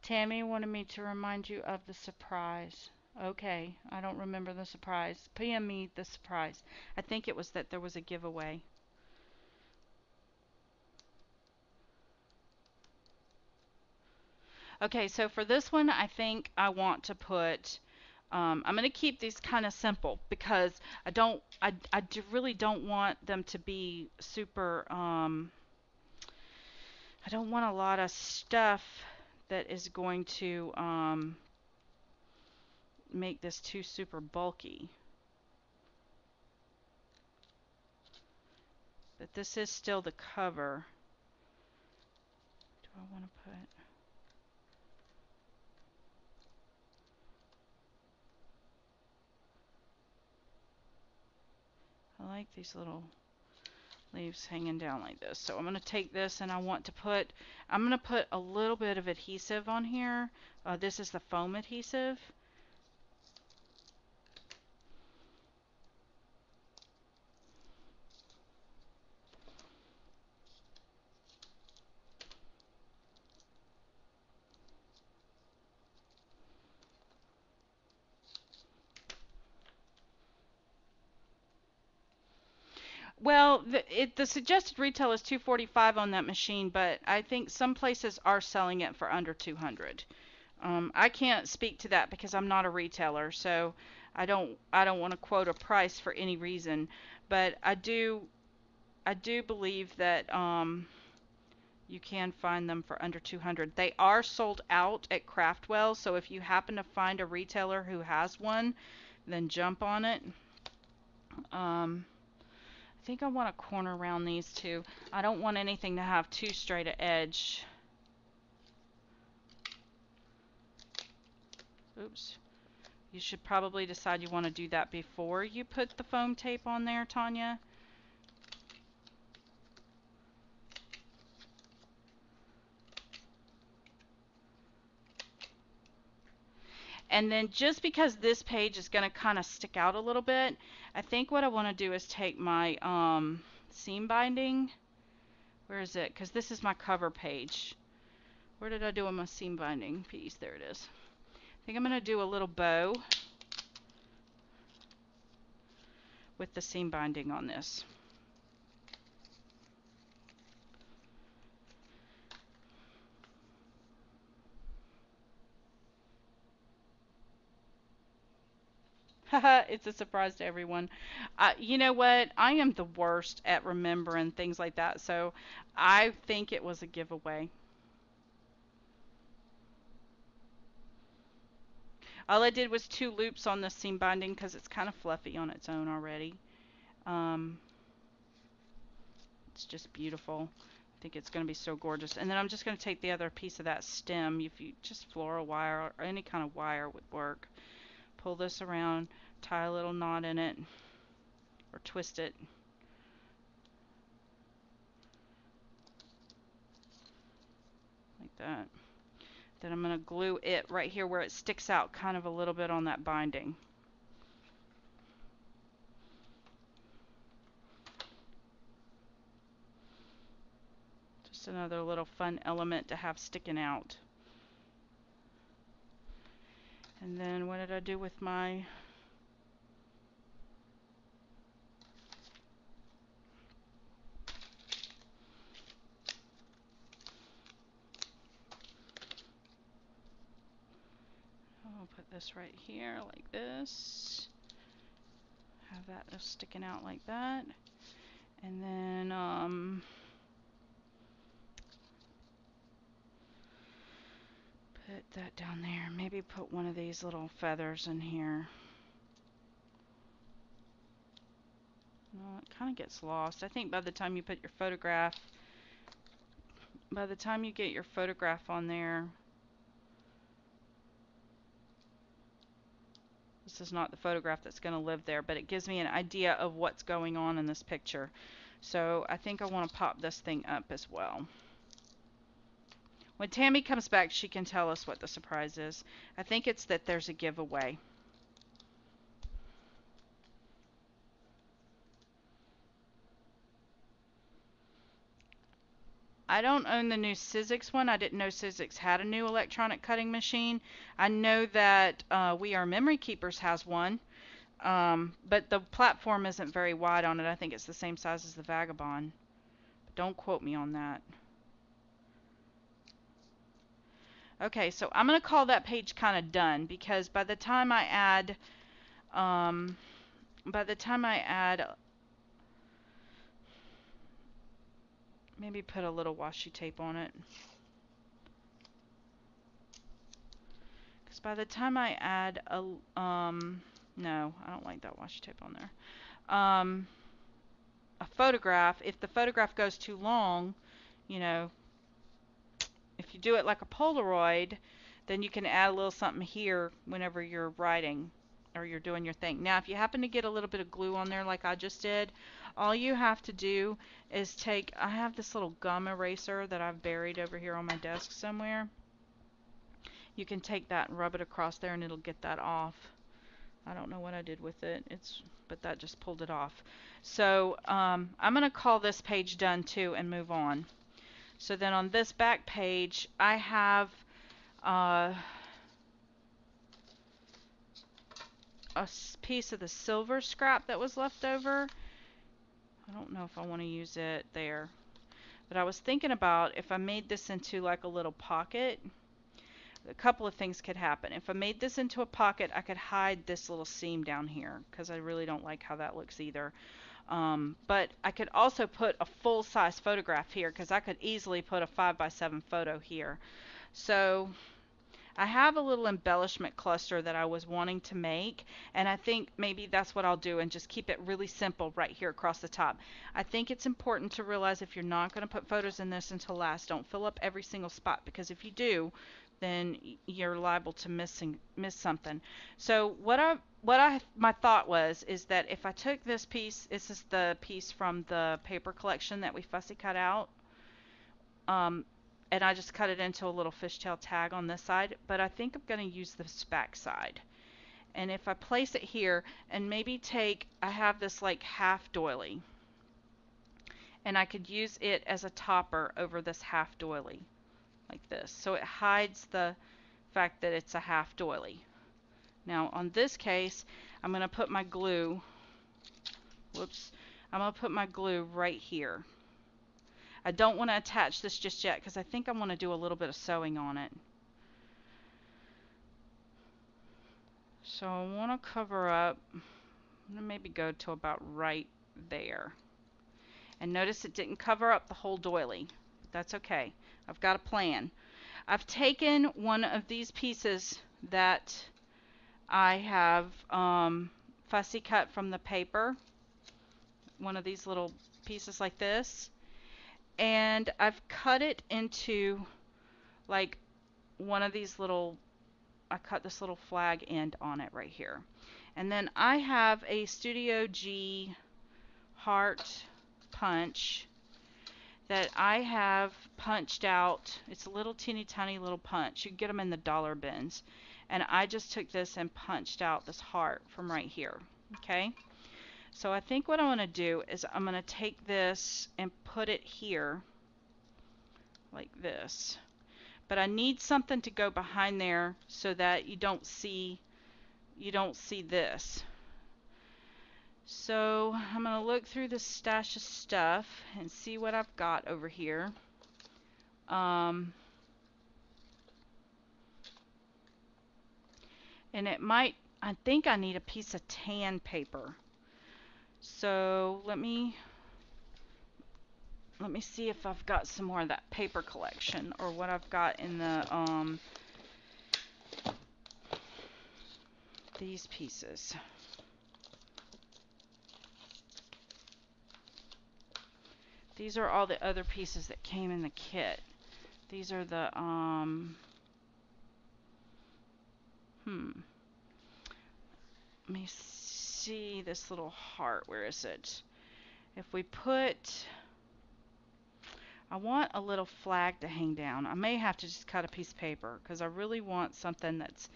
Tammy wanted me to remind you of the surprise. Okay, I don't remember the surprise. PM me the surprise. I think it was that there was a giveaway. Okay, so for this one, I think I want to put, I'm going to keep these kind of simple because I really don't want them to be super, I don't want a lot of stuff that is going to make this too super bulky. But this is still the cover. Do I want to put... I like these little leaves hanging down like this. So I'm going to take this and I'm going to put a little bit of adhesive on here. This is the foam adhesive. Well, the suggested retail is 245 on that machine, but I think some places are selling it for under 200. I can't speak to that because I'm not a retailer, so I don't want to quote a price for any reason, but I do believe that you can find them for under 200. They are sold out at Craftwell, so if you happen to find a retailer who has one, then jump on it. I think I want to corner around these two. I don't want anything to have too straight an edge. Oops. You should probably decide you want to do that before you put the foam tape on there, Tonya. And then just because this page is going to kind of stick out a little bit, I think what I want to do is take my seam binding. Where is it? Because this is my cover page. Where did I do my seam binding piece? There it is. I think I'm going to do a little bow with the seam binding on this. Haha, it's a surprise to everyone. You know what? I am the worst at remembering things like that, so I think it was a giveaway. All I did was 2 loops on the seam binding because it's kind of fluffy on its own already. Um, it's just beautiful. I think it's going to be so gorgeous. And then I'm just going to take the other piece of that stem. If you just floral wire or any kind of wire would work. Pull this around, tie a little knot in it, or twist it. Like that. Then I'm going to glue it right here where it sticks out kind of a little bit on that binding. Just another little fun element to have sticking out. And then what did I do with my... I'll put this right here like this. Have that just sticking out like that. And then put that down there. Maybe put one of these little feathers in here. No, it kind of gets lost. I think by the time you put your photograph, by the time you get your photograph on there, this is not the photograph that's going to live there, but it gives me an idea of what's going on in this picture. So I think I want to pop this thing up as well. When Tammy comes back, she can tell us what the surprise is. I think it's that there's a giveaway. I don't own the new Sizzix one. I didn't know Sizzix had a new electronic cutting machine. I know that We Are Memory Keepers has one, but the platform isn't very wide on it. I think it's the same size as the Vagabond. But don't quote me on that. Okay, so I'm going to call that page kind of done because by the time I add Maybe put a little washi tape on it. Because by the time I add a, no, I don't like that washi tape on there. A photograph, if the photograph goes too long, you know, if you do it like a Polaroid, then you can add a little something here whenever you're writing or you're doing your thing. Now, if you happen to get a little bit of glue on there like I just did, all you have to do is take, I have this little gum eraser that I've buried over here on my desk somewhere. You can take that and rub it across there and it'll get that off. I don't know what I did with it. But that just pulled it off. So I'm going to call this page done too and move on. So then on this back page, I have a piece of the silver scrap that was left over. I don't know if I want to use it there. But I was thinking about if I made this into like a little pocket, a couple of things could happen. If I made this into a pocket, I could hide this little seam down here because I really don't like how that looks either. But I could also put a full-size photograph here because I could easily put a 5x7 photo here. So I have a little embellishment cluster that I was wanting to make, and I think maybe that's what I'll do and just keep it really simple right here across the top. I think it's important to realize if you're not going to put photos in this until last, don't fill up every single spot, because if you do, then you're liable to miss something. So my thought is that if I took this piece, this is the piece from the paper collection that we fussy cut out, and I just cut it into a little fishtail tag on this side, but I think I'm going to use this back side. And if I place it here and maybe I have this like half doily, and I could use it as a topper over this half doily like this, so it hides the fact that it's a half doily. Now on this case, I'm going to put my glue, I'm going to put my glue right here. I don't want to attach this just yet because I think I want to do a little bit of sewing on it. So I want to cover up, I'm going to maybe go to about right there. And notice it didn't cover up the whole doily. That's okay. I've got a plan. I've taken one of these pieces that I have fussy cut from the paper, one of these little pieces like this, and I've cut it into like one of these little, I cut this little flag end on it right here. And then I have a Studio G heart punch that I have punched out. It's a little teeny tiny little punch. You can get them in the dollar bins. And I just took this and punched out this heart from right here. Okay? So I think what I want to do is I'm going to take this and put it here like this. But I need something to go behind there so that you don't see this. So I'm going to look through this stash of stuff and see what I've got over here. And I think I need a piece of tan paper. So let me see if I've got some more of that paper collection or what I've got in the these pieces. These are all the other pieces that came in the kit. These are the let me see this little heart. Where is it? If we put, I want a little flag to hang down. I may have to just cut a piece of paper because I really want something that's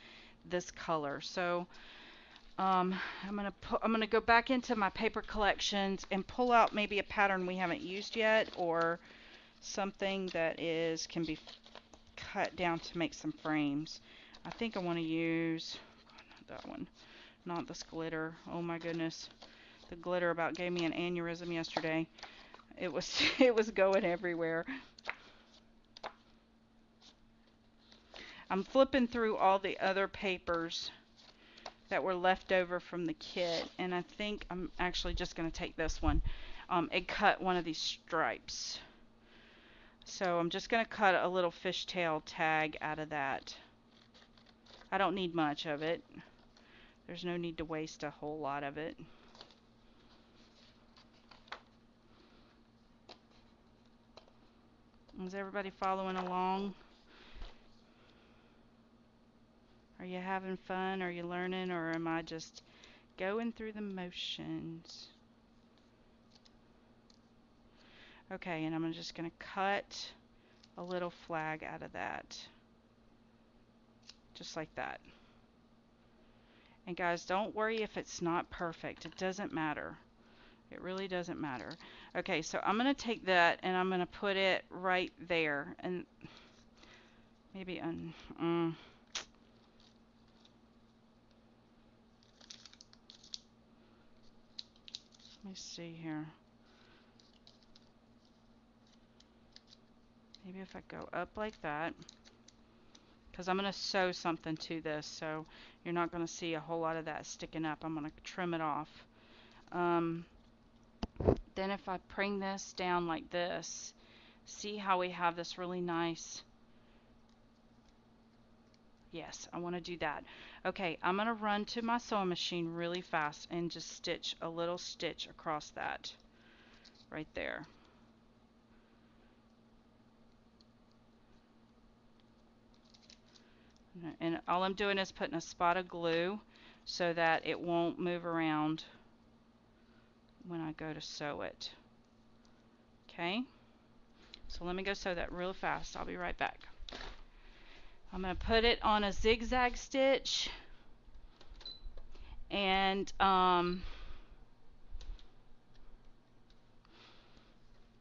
this color. So I'm gonna go back into my paper collections and pull out maybe a pattern we haven't used yet, or something that can be cut down to make some frames. I think I want to use that one, not this glitter. Oh my goodness, the glitter about gave me an aneurysm yesterday. It was going everywhere. I'm flipping through all the other papers that were left over from the kit, and I think I'm actually just going to take this one and cut one of these stripes. So I'm just going to cut a little fishtail tag out of that. I don't need much of it. There's no need to waste a whole lot of it. Is everybody following along? Are you having fun? Are you learning? Or am I just going through the motions? Okay, and I'm just going to cut a little flag out of that. Just like that. And guys, don't worry if it's not perfect. It doesn't matter. It really doesn't matter. Okay, so I'm going to take that and I'm going to put it right there. And maybe let me see here. Maybe if I go up like that, because I'm going to sew something to this, so you're not going to see a whole lot of that sticking up. I'm going to trim it off. Then if I bring this down like this, see how we have this really nice. Yes, I want to do that. Okay, I'm going to run to my sewing machine really fast and just stitch a little stitch across that right there. And all I'm doing is putting a spot of glue so that it won't move around when I go to sew it. Okay, so let me go sew that real fast. I'll be right back. I'm going to put it on a zigzag stitch and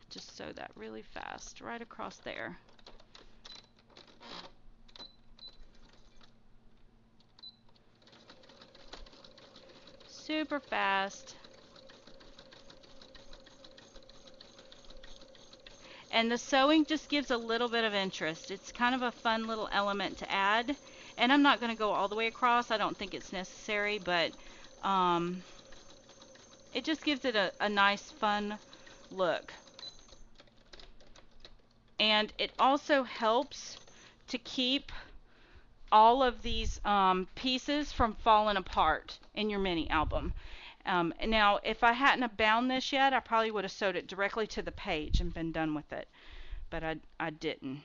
just sew that really fast right across there. Super fast. And the sewing just gives a little bit of interest. It's kind of a fun little element to add. And I'm not going to go all the way across. I don't think it's necessary, but it just gives it a nice, fun look. And it also helps to keep all of these pieces from falling apart in your mini album. Now, if I hadn't have bound this yet, I probably would have sewed it directly to the page and been done with it. But I didn't.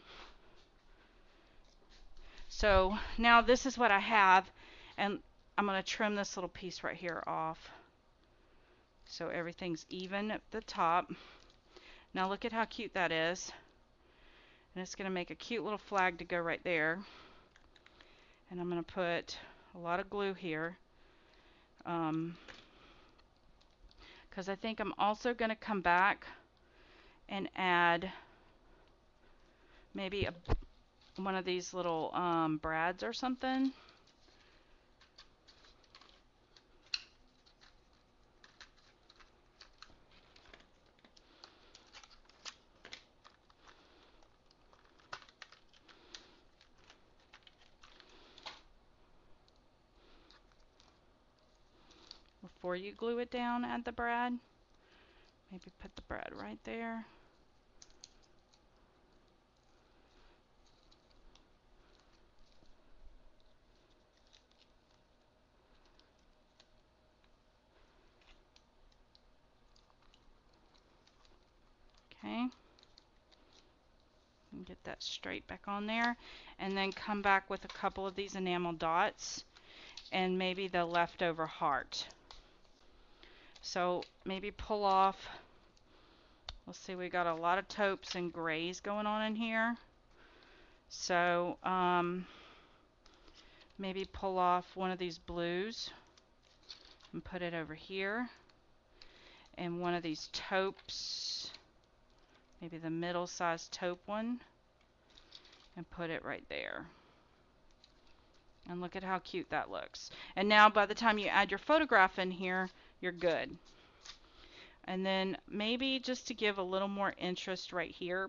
So now this is what I have, and I'm going to trim this little piece right here off so everything's even at the top. Now look at how cute that is. And it's going to make a cute little flag to go right there. And I'm going to put a lot of glue here. Because I think I'm also going to come back and add maybe one of these little brads or something. Before you glue it down, add the brad. Maybe put the brad right there. Okay. And get that straight back on there. And then come back with a couple of these enamel dots and maybe the leftover heart. So maybe pull off, let's see, we got a lot of taupes and grays going on in here. So maybe pull off one of these blues and put it over here. And one of these taupes, maybe the middle-sized taupe one, and put it right there. And look at how cute that looks. And now by the time you add your photograph in here, you're good. And then maybe just to give a little more interest right here,